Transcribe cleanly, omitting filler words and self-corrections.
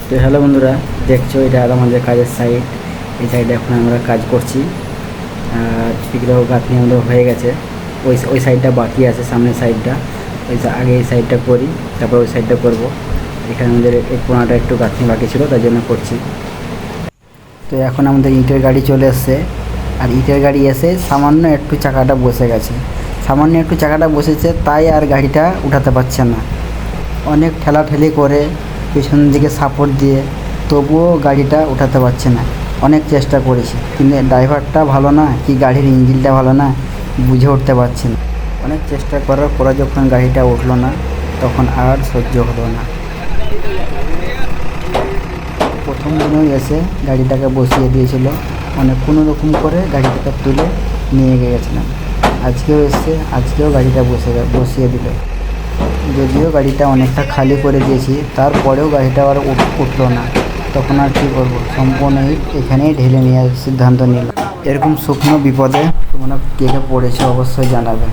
তো হ্যালো বন্ধুরা, দেখছো এটা আমাদের কাজের সাইট। এই সাইডে এখন আমরা কাজ করছি। আর বিগ্রহ গাঁথনি আমাদের হয়ে গেছে। ওই সাইডটা বাকি আছে, সামনের সাইডটা। আগে এই সাইডটা করি, তারপর ওই সাইডটা করব। এখানে আমাদের এই কোনাটা একটু গাঁথনি বাকি ছিল, তার জন্য করছি। তো এখন আমাদের ইটের গাড়ি চলে এসছে। আর ইটের গাড়ি এসে সামান্য একটু চাকাটা বসে গেছে। সামান্য একটু চাকাটা বসেছে, তাই আর গাড়িটা উঠাতে পারছে না। অনেক ঠেলাঠেলি করে পেছন দিকে সাপোর্ট দিয়ে তবুও গাড়িটা উঠাতে পারছে না। অনেক চেষ্টা করেছি, কিন্তু ড্রাইভারটা ভালো না কি গাড়ির ইঞ্জিনটা ভালো না বুঝে উঠতে পারছি না। অনেক চেষ্টা করার পরে যখন গাড়িটা উঠলো না, তখন আর সহ্য হলো না। প্রথম দিনও এসে গাড়িটাকে বসিয়ে দিয়েছিল, কোনো রকম করে গাড়িটাকে তুলে নিয়ে গিয়েছিলাম। আজকেও এসে আজকেও গাড়িটা বসিয়ে দিল। যদিও গাড়িটা অনেকটা খালি করে দিয়েছি, তারপরেও গাড়িটা আর উঠলো না। তখন আর কী করবো, সম্পূর্ণ এখানেই ঢেলে নেওয়ার সিদ্ধান্ত নিলাম। এরকম শুকনো বিপদে তোমরা কে কে পড়েছে অবশ্যই জানাবে।